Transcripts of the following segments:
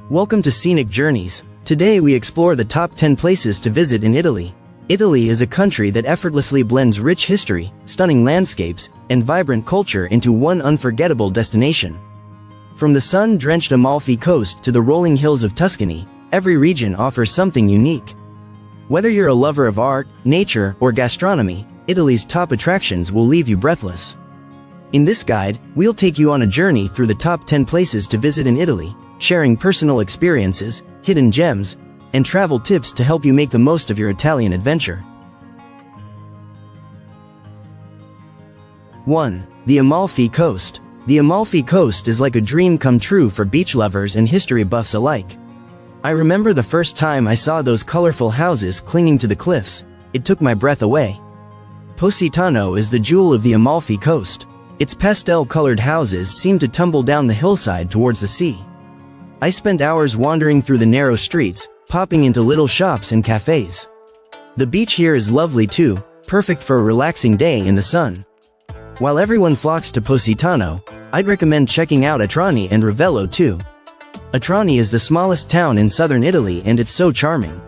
Welcome to Scenic Journeys. Today we explore the top 10 places to visit in Italy. Italy is a country that effortlessly blends rich history, stunning landscapes, and vibrant culture into one unforgettable destination. From the sun-drenched Amalfi Coast to the rolling hills of Tuscany, every region offers something unique. Whether you're a lover of art, nature, or gastronomy, Italy's top attractions will leave you breathless. In this guide, we'll take you on a journey through the top 10 places to visit in Italy, sharing personal experiences, hidden gems, and travel tips to help you make the most of your Italian adventure. 1. The Amalfi Coast. The Amalfi Coast is like a dream come true for beach lovers and history buffs alike. I remember the first time I saw those colorful houses clinging to the cliffs. It took my breath away. Positano is the jewel of the Amalfi Coast. Its pastel-colored houses seem to tumble down the hillside towards the sea. I spent hours wandering through the narrow streets, popping into little shops and cafes. The beach here is lovely too, perfect for a relaxing day in the sun. While everyone flocks to Positano, I'd recommend checking out Atrani and Ravello too. Atrani is the smallest town in southern Italy and it's so charming.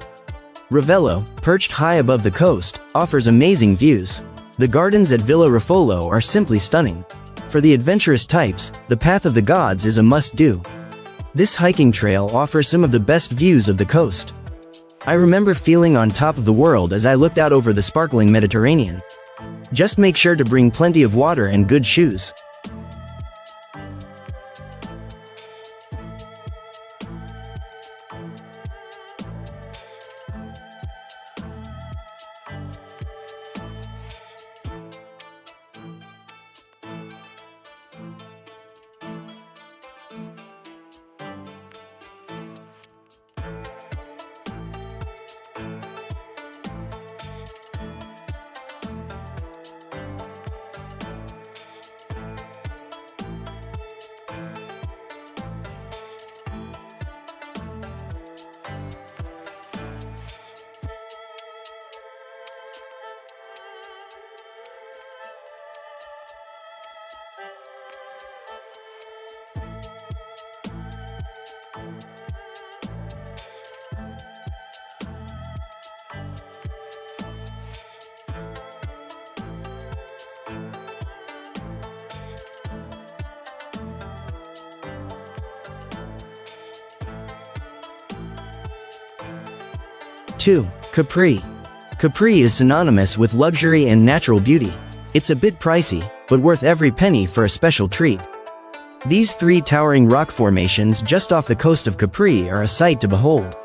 Ravello, perched high above the coast, offers amazing views. The gardens at Villa Ruffolo are simply stunning. For the adventurous types, the Path of the Gods is a must-do. This hiking trail offers some of the best views of the coast. I remember feeling on top of the world as I looked out over the sparkling Mediterranean. Just make sure to bring plenty of water and good shoes. 2. Capri. Capri is synonymous with luxury and natural beauty. It's a bit pricey, but worth every penny for a special treat. These three towering rock formations just off the coast of Capri are a sight to behold.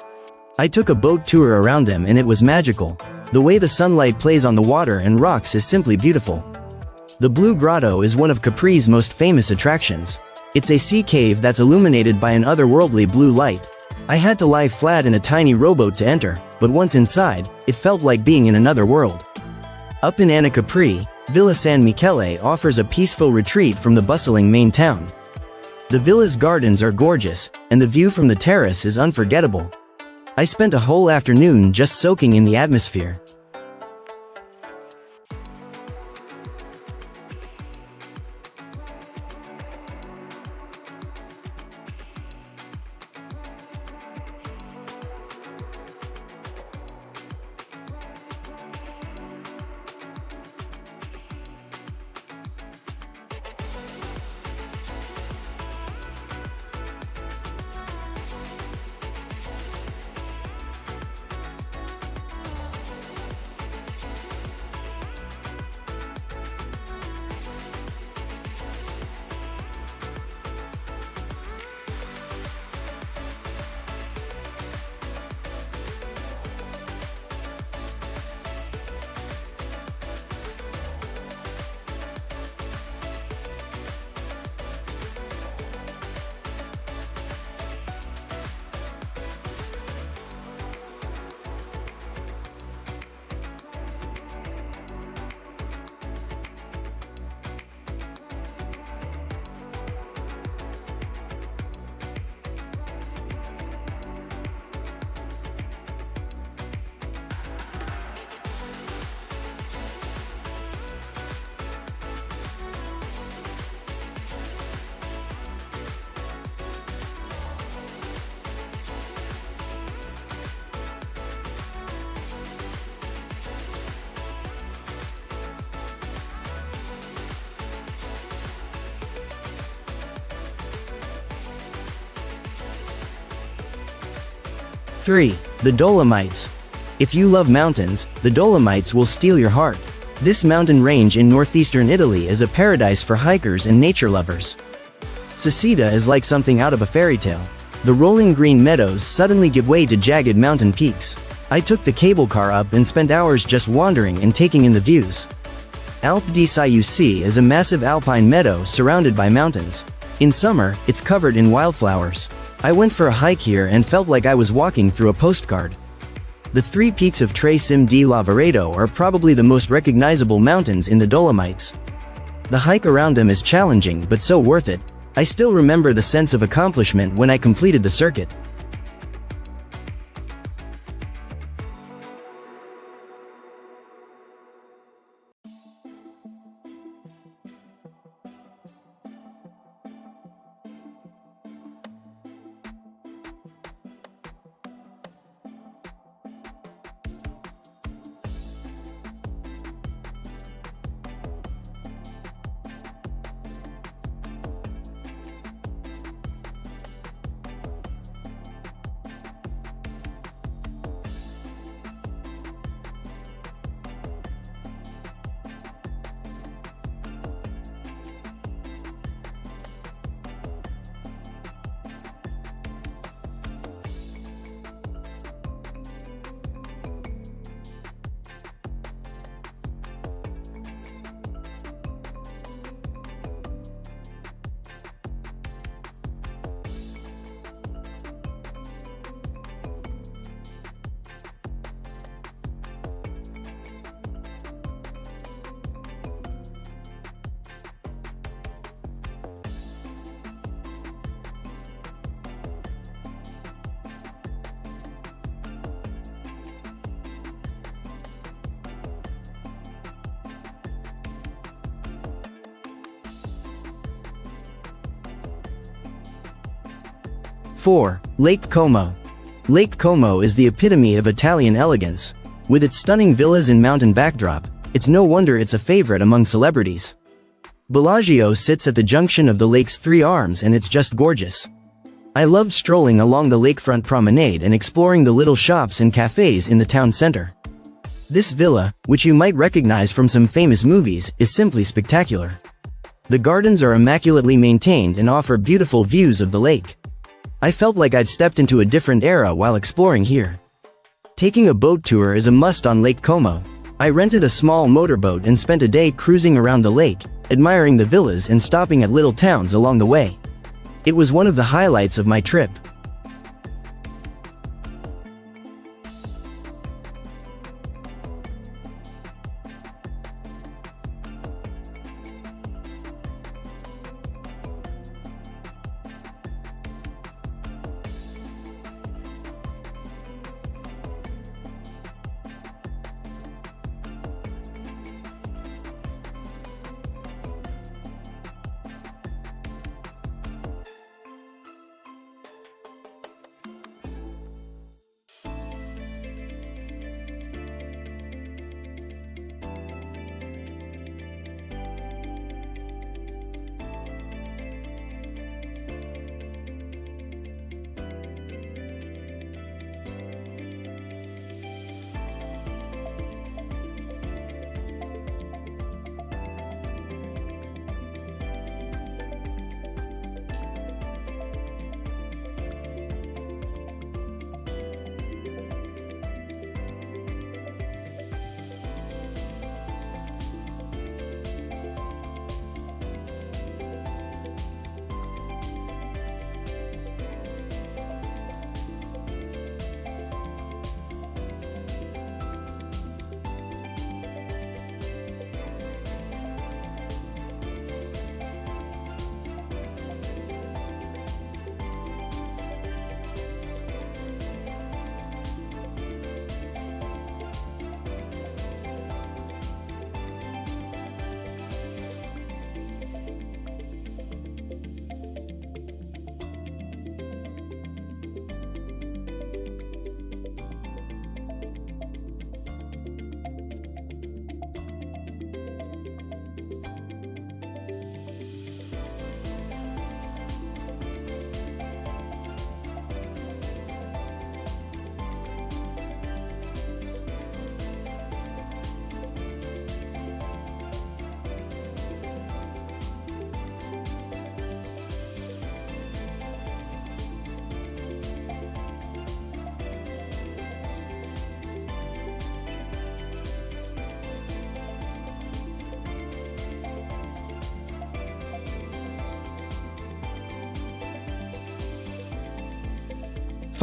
I took a boat tour around them and it was magical. The way the sunlight plays on the water and rocks is simply beautiful. The Blue Grotto is one of Capri's most famous attractions. It's a sea cave that's illuminated by an otherworldly blue light. I had to lie flat in a tiny rowboat to enter, but once inside, it felt like being in another world. Up in Anna Capri, Villa San Michele offers a peaceful retreat from the bustling main town. The villa's gardens are gorgeous, and the view from the terrace is unforgettable. I spent a whole afternoon just soaking in the atmosphere. 3. The Dolomites. If you love mountains, the Dolomites will steal your heart. This mountain range in northeastern Italy is a paradise for hikers and nature lovers. Sicida is like something out of a fairy tale. The rolling green meadows suddenly give way to jagged mountain peaks. I took the cable car up and spent hours just wandering and taking in the views. Alpe di Siusi is a massive alpine meadow surrounded by mountains. In summer, it's covered in wildflowers. I went for a hike here and felt like I was walking through a postcard. The three peaks of Tre Cime di Lavaredo are probably the most recognizable mountains in the Dolomites. The hike around them is challenging but so worth it. I still remember the sense of accomplishment when I completed the circuit. Four. Lake Como. Lake Como is the epitome of Italian elegance. With its stunning villas and mountain backdrop, it's no wonder it's a favorite among celebrities. Bellagio sits at the junction of the lake's three arms and it's just gorgeous. I loved strolling along the lakefront promenade and exploring the little shops and cafes in the town center. This villa, which you might recognize from some famous movies, is simply spectacular. The gardens are immaculately maintained and offer beautiful views of the lake. I felt like I'd stepped into a different era while exploring here. Taking a boat tour is a must on Lake Como. I rented a small motorboat and spent a day cruising around the lake, admiring the villas and stopping at little towns along the way. It was one of the highlights of my trip.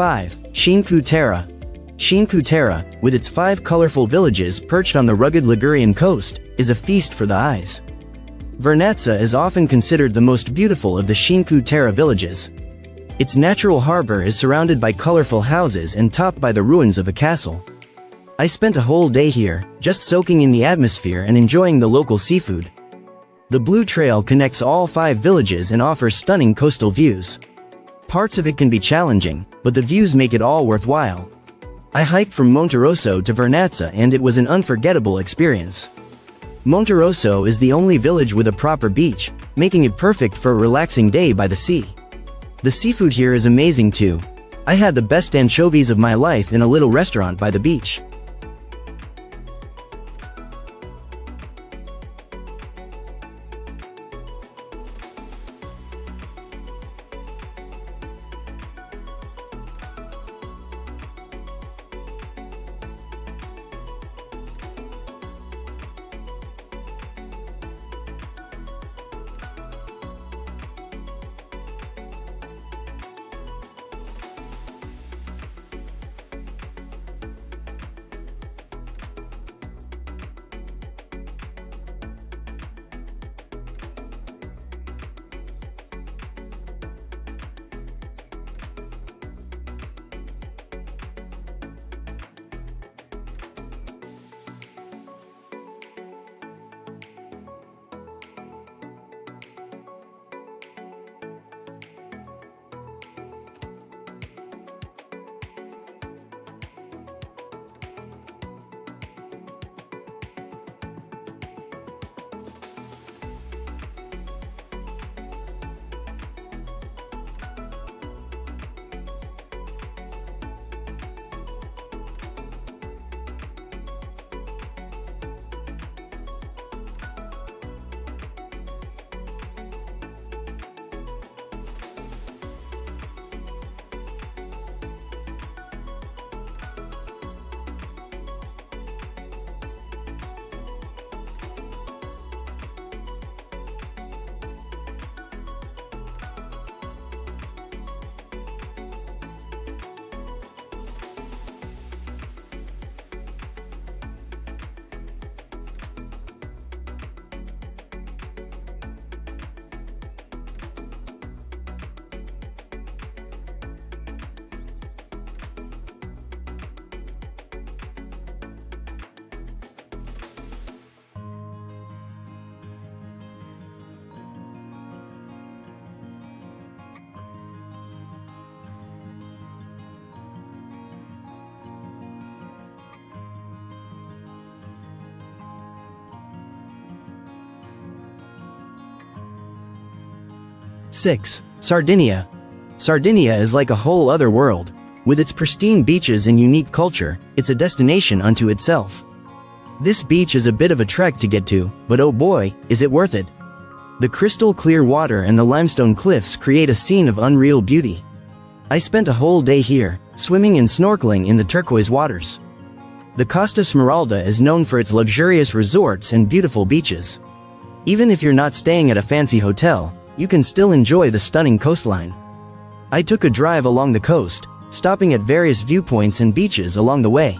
5. Cinque Terre. Cinque Terre, with its 5 colorful villages perched on the rugged Ligurian coast, is a feast for the eyes. Vernazza is often considered the most beautiful of the Cinque Terre villages. Its natural harbor is surrounded by colorful houses and topped by the ruins of a castle. I spent a whole day here, just soaking in the atmosphere and enjoying the local seafood. The Blue Trail connects all 5 villages and offers stunning coastal views. Parts of it can be challenging, but the views make it all worthwhile. I hiked from Monterosso to Vernazza and it was an unforgettable experience. Monterosso is the only village with a proper beach, making it perfect for a relaxing day by the sea. The seafood here is amazing too. I had the best anchovies of my life in a little restaurant by the beach. 6. Sardinia. Sardinia is like a whole other world. With its pristine beaches and unique culture, it's a destination unto itself. This beach is a bit of a trek to get to, but oh boy, is it worth it. The crystal clear water and the limestone cliffs create a scene of unreal beauty. I spent a whole day here, swimming and snorkeling in the turquoise waters. The Costa Smeralda is known for its luxurious resorts and beautiful beaches. Even if you're not staying at a fancy hotel, you can still enjoy the stunning coastline. I took a drive along the coast, stopping at various viewpoints and beaches along the way.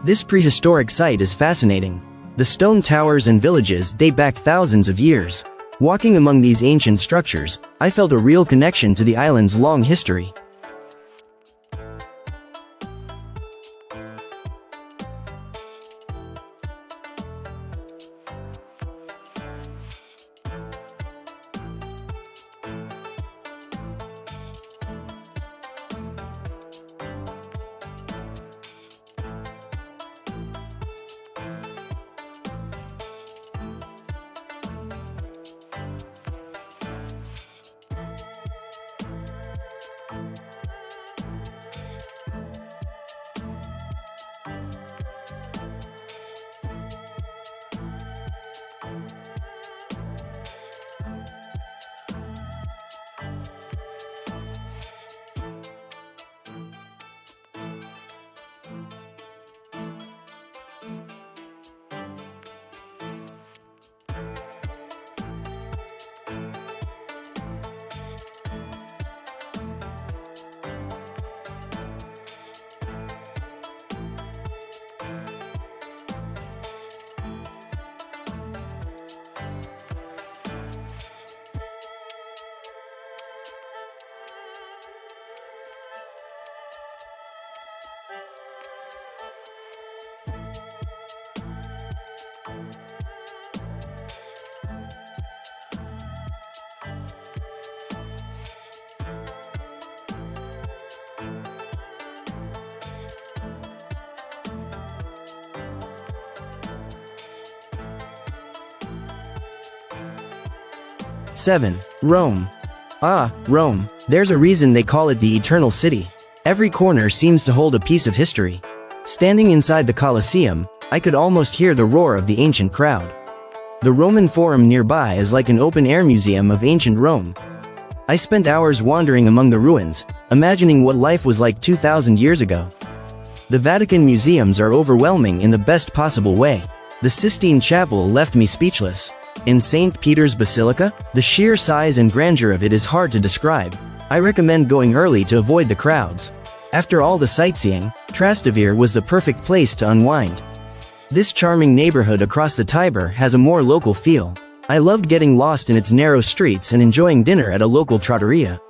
This prehistoric site is fascinating. The stone towers and villages date back thousands of years. Walking among these ancient structures, I felt a real connection to the island's long history. 7. Rome. Ah, Rome. There's a reason they call it the Eternal City. Every corner seems to hold a piece of history. Standing inside the Colosseum, I could almost hear the roar of the ancient crowd. The Roman Forum nearby is like an open-air museum of ancient Rome. I spent hours wandering among the ruins, imagining what life was like 2,000 years ago. The Vatican museums are overwhelming in the best possible way. The Sistine Chapel left me speechless. In St. Peter's Basilica, the sheer size and grandeur of it is hard to describe. I recommend going early to avoid the crowds. After all the sightseeing, Trastevere was the perfect place to unwind. This charming neighborhood across the Tiber has a more local feel. I loved getting lost in its narrow streets and enjoying dinner at a local trattoria.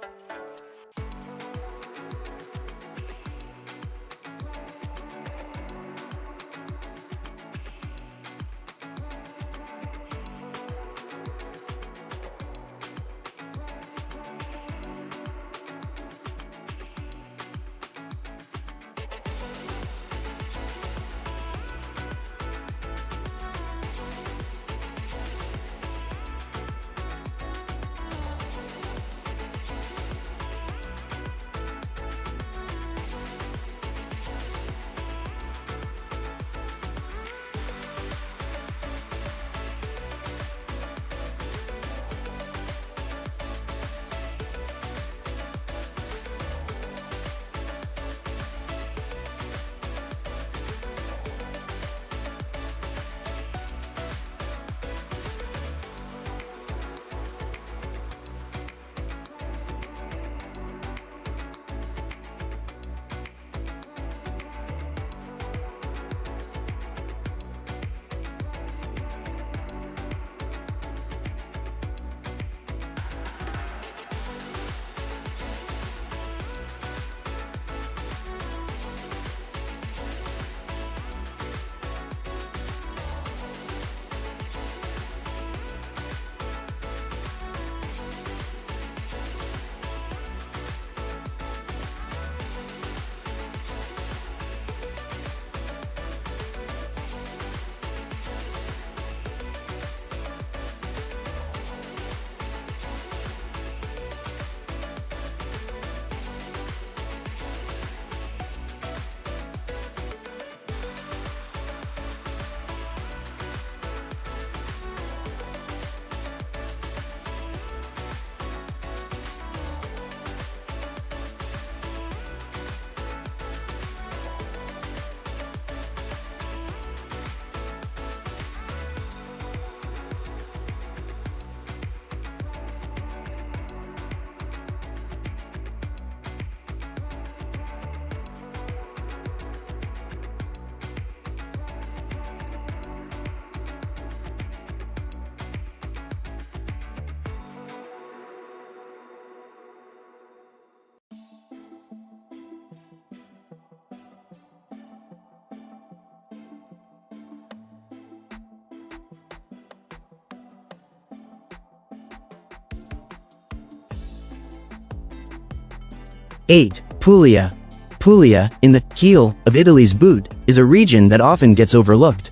8. Puglia. Puglia, in the heel of Italy's boot, is a region that often gets overlooked.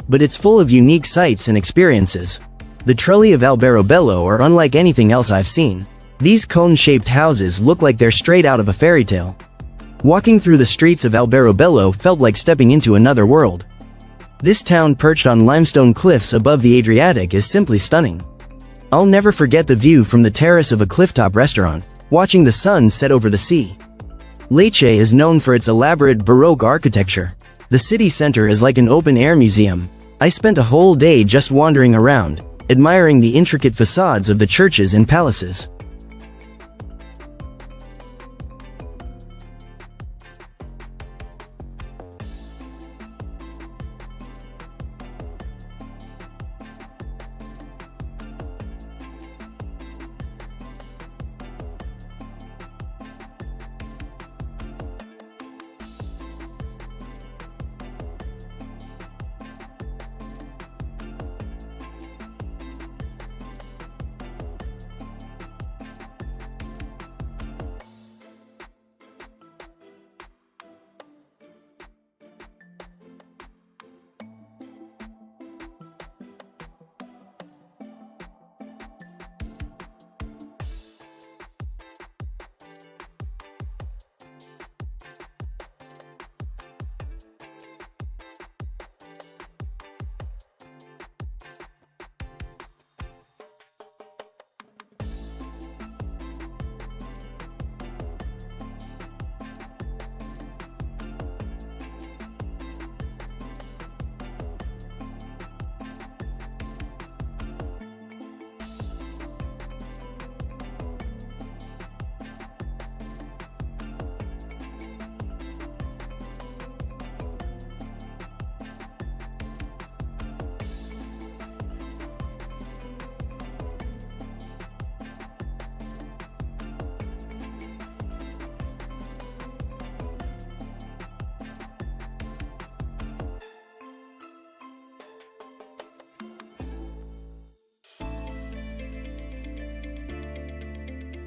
But it's full of unique sights and experiences. The Trulli of Alberobello are unlike anything else I've seen. These cone-shaped houses look like they're straight out of a fairy tale. Walking through the streets of Alberobello felt like stepping into another world. This town perched on limestone cliffs above the Adriatic is simply stunning. I'll never forget the view from the terrace of a clifftop restaurant, watching the sun set over the sea. Lecce is known for its elaborate Baroque architecture. The city center is like an open-air museum. I spent a whole day just wandering around, admiring the intricate facades of the churches and palaces.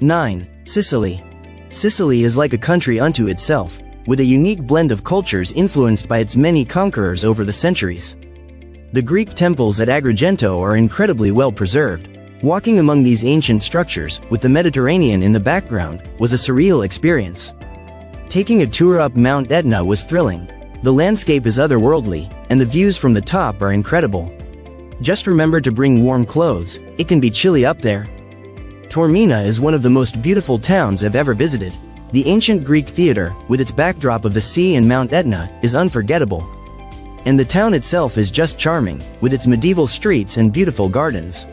9. Sicily. Sicily is like a country unto itself, with a unique blend of cultures influenced by its many conquerors over the centuries. The Greek temples at Agrigento are incredibly well preserved. Walking among these ancient structures, with the Mediterranean in the background, was a surreal experience. Taking a tour up Mount Etna was thrilling. The landscape is otherworldly, and the views from the top are incredible. Just remember to bring warm clothes, it can be chilly up there. Taormina is one of the most beautiful towns I've ever visited. The ancient Greek theater, with its backdrop of the sea and Mount Etna, is unforgettable. And the town itself is just charming, with its medieval streets and beautiful gardens.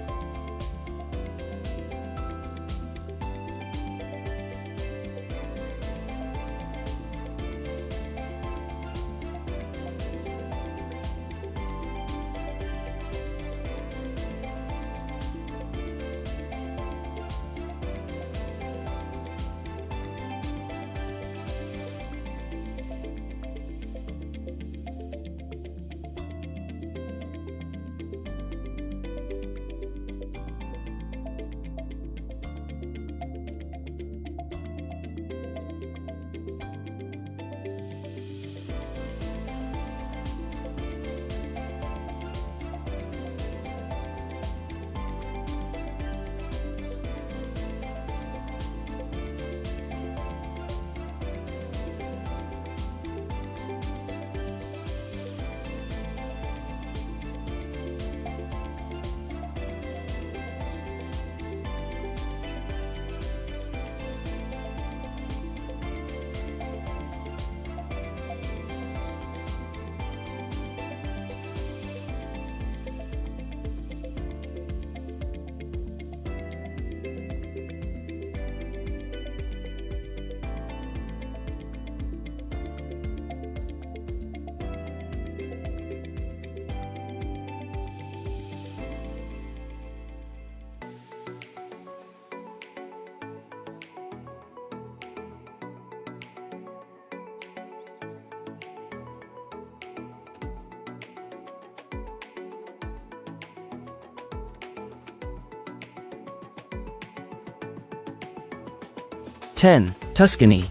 Tuscany.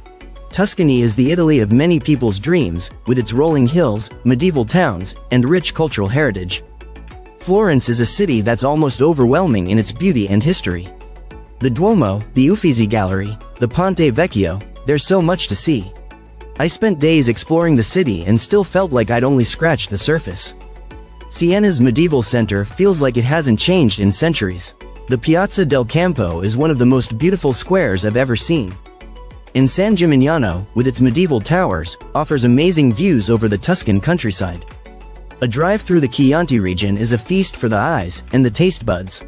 Tuscany is the Italy of many people's dreams, with its rolling hills, medieval towns, and rich cultural heritage. Florence is a city that's almost overwhelming in its beauty and history. The Duomo, the Uffizi Gallery, the Ponte Vecchio, there's so much to see. I spent days exploring the city and still felt like I'd only scratched the surface. Sienna's medieval center feels like it hasn't changed in centuries. The Piazza del Campo is one of the most beautiful squares I've ever seen. And San Gimignano, with its medieval towers, offers amazing views over the Tuscan countryside. A drive through the Chianti region is a feast for the eyes and the taste buds.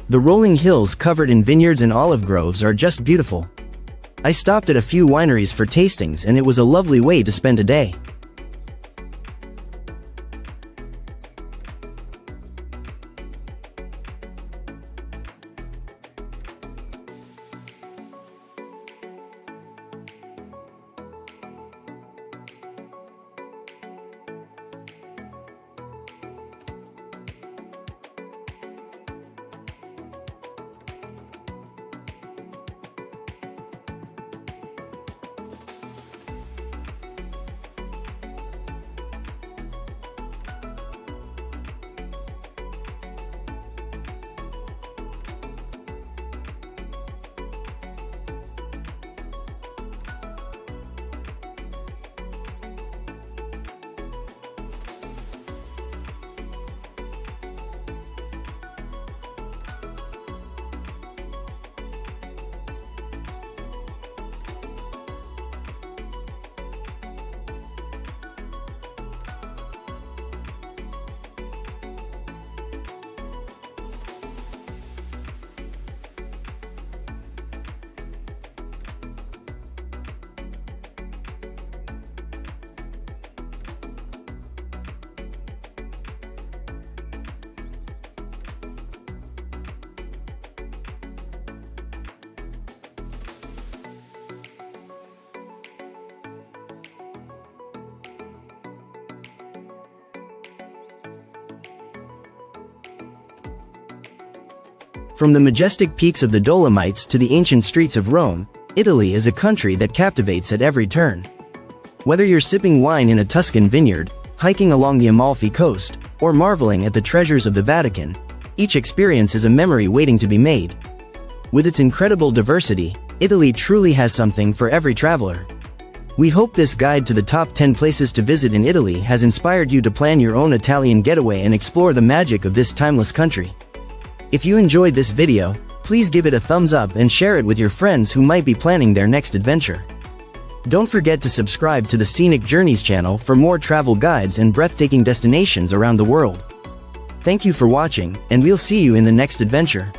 The rolling hills covered in vineyards and olive groves are just beautiful. I stopped at a few wineries for tastings and it was a lovely way to spend a day. From the majestic peaks of the Dolomites to the ancient streets of Rome, Italy is a country that captivates at every turn. Whether you're sipping wine in a Tuscan vineyard, hiking along the Amalfi Coast, or marveling at the treasures of the Vatican, each experience is a memory waiting to be made. With its incredible diversity, Italy truly has something for every traveler. We hope this guide to the top 10 places to visit in Italy has inspired you to plan your own Italian getaway and explore the magic of this timeless country. If you enjoyed this video, please give it a thumbs up and share it with your friends who might be planning their next adventure. Don't forget to subscribe to the Scenic Journeys channel for more travel guides and breathtaking destinations around the world. Thank you for watching, and we'll see you in the next adventure.